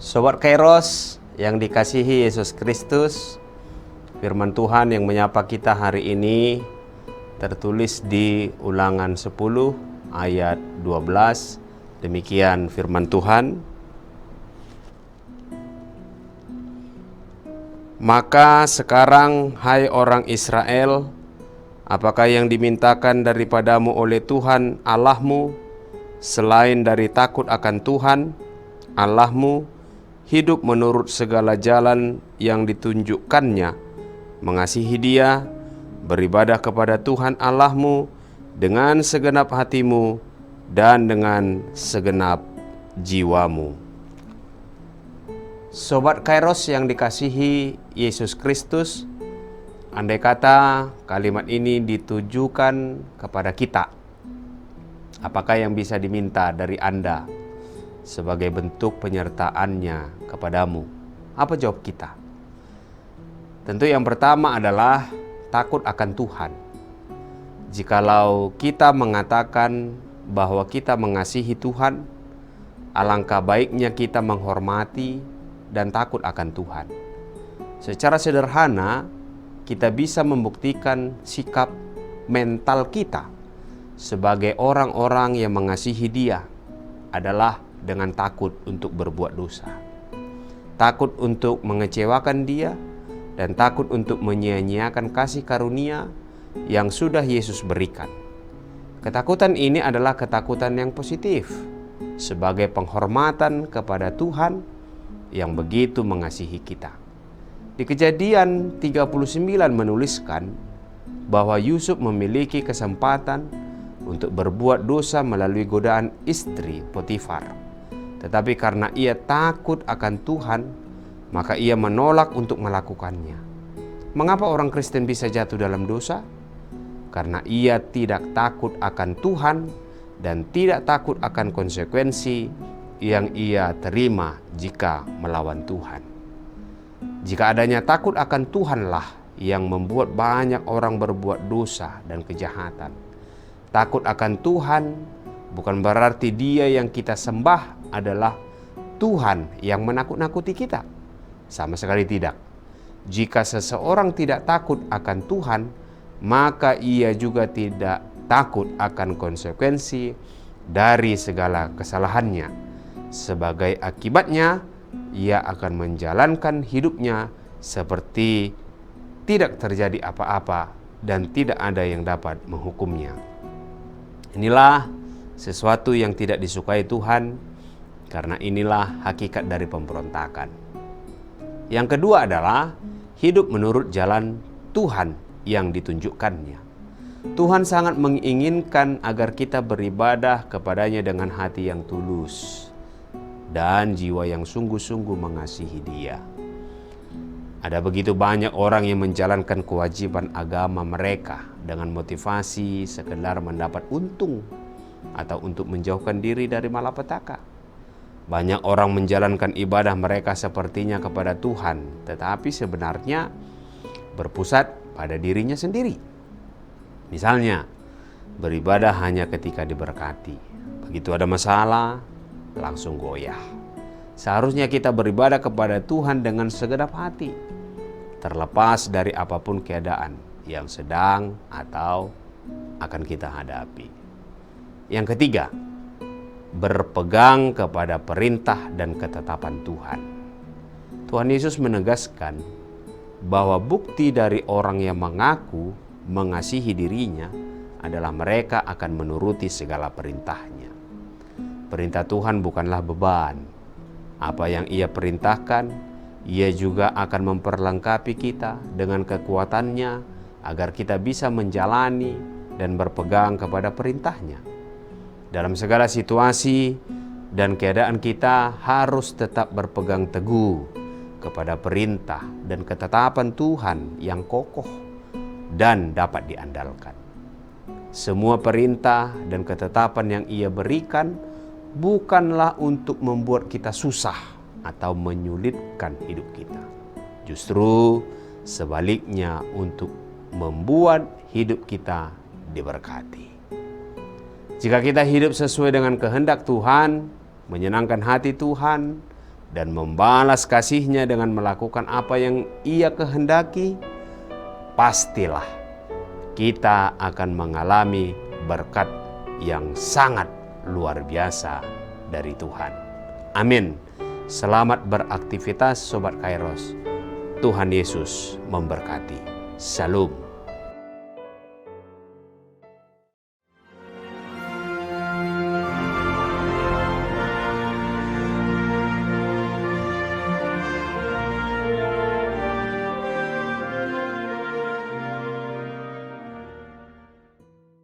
Sobat Kairos yang dikasihi Yesus Kristus, firman Tuhan yang menyapa kita hari ini tertulis di Ulangan 10 ayat 12. Demikian firman Tuhan. Maka sekarang, hai orang Israel, apakah yang dimintakan daripadamu oleh Tuhan Allahmu selain dari takut akan Tuhan Allahmu, hidup menurut segala jalan yang ditunjukkannya, mengasihi Dia, beribadah kepada Tuhan Allahmu dengan segenap hatimu dan dengan segenap jiwamu. Sobat Kairos yang dikasihi Yesus Kristus, andai kata kalimat ini ditujukan kepada kita, apakah yang bisa diminta dari Anda sebagai bentuk penyertaannya kepadamu? Apa jawab kita? Tentu yang pertama adalah takut akan Tuhan. Jikalau kita mengatakan bahwa kita mengasihi Tuhan, alangkah baiknya kita menghormati dan takut akan Tuhan. Secara sederhana, kita bisa membuktikan sikap mental kita sebagai orang-orang yang mengasihi Dia adalah dengan takut untuk berbuat dosa, takut untuk mengecewakan Dia, dan takut untuk menyia-nyiakan kasih karunia yang sudah Yesus berikan. Ketakutan ini adalah ketakutan yang positif sebagai penghormatan kepada Tuhan yang begitu mengasihi kita. Di Kejadian 39 menuliskan bahwa Yusuf memiliki kesempatan untuk berbuat dosa melalui godaan istri Potifar. Tetapi karena ia takut akan Tuhan, maka ia menolak untuk melakukannya. Mengapa orang Kristen bisa jatuh dalam dosa? Karena ia tidak takut akan Tuhan dan tidak takut akan konsekuensi yang ia terima jika melawan Tuhan. Jika adanya takut akan Tuhanlah yang membuat banyak orang berbuat dosa dan kejahatan. Takut akan Tuhan bukan berarti Dia yang kita sembah adalah Tuhan yang menakut-nakuti kita. Sama sekali tidak. Jika seseorang tidak takut akan Tuhan, maka ia juga tidak takut akan konsekuensi dari segala kesalahannya. Sebagai akibatnya, ia akan menjalankan hidupnya seperti tidak terjadi apa-apa dan tidak ada yang dapat menghukumnya. Inilah sesuatu yang tidak disukai Tuhan, karena inilah hakikat dari pemberontakan. Yang kedua adalah hidup menurut jalan Tuhan yang ditunjukkannya. Tuhan sangat menginginkan agar kita beribadah kepadanya dengan hati yang tulus dan jiwa yang sungguh-sungguh mengasihi Dia. Ada begitu banyak orang yang menjalankan kewajiban agama mereka dengan motivasi sekedar mendapat untung atau untuk menjauhkan diri dari malapetaka. Banyak orang menjalankan ibadah mereka sepertinya kepada Tuhan, tetapi sebenarnya berpusat pada dirinya sendiri. Misalnya, beribadah hanya ketika diberkati. Begitu ada masalah, langsung goyah. Seharusnya kita beribadah kepada Tuhan dengan segenap hati, terlepas dari apapun keadaan yang sedang atau akan kita hadapi. Yang ketiga, berpegang kepada perintah dan ketetapan Tuhan. Tuhan Yesus menegaskan bahwa bukti dari orang yang mengaku mengasihi dirinya adalah mereka akan menuruti segala perintahnya. Perintah Tuhan bukanlah beban. Apa yang Ia perintahkan, Ia juga akan memperlengkapi kita dengan kekuatannya agar kita bisa menjalani dan berpegang kepada perintahnya. Dalam segala situasi dan keadaan kita harus tetap berpegang teguh kepada perintah dan ketetapan Tuhan yang kokoh dan dapat diandalkan. Semua perintah dan ketetapan yang Ia berikan bukanlah untuk membuat kita susah atau menyulitkan hidup kita. Justru sebaliknya untuk membuat hidup kita diberkati. Jika kita hidup sesuai dengan kehendak Tuhan, menyenangkan hati Tuhan, dan membalas kasih-Nya dengan melakukan apa yang Ia kehendaki, pastilah kita akan mengalami berkat yang sangat luar biasa dari Tuhan. Amin. Selamat beraktivitas Sobat Kairos. Tuhan Yesus memberkati. Shalom.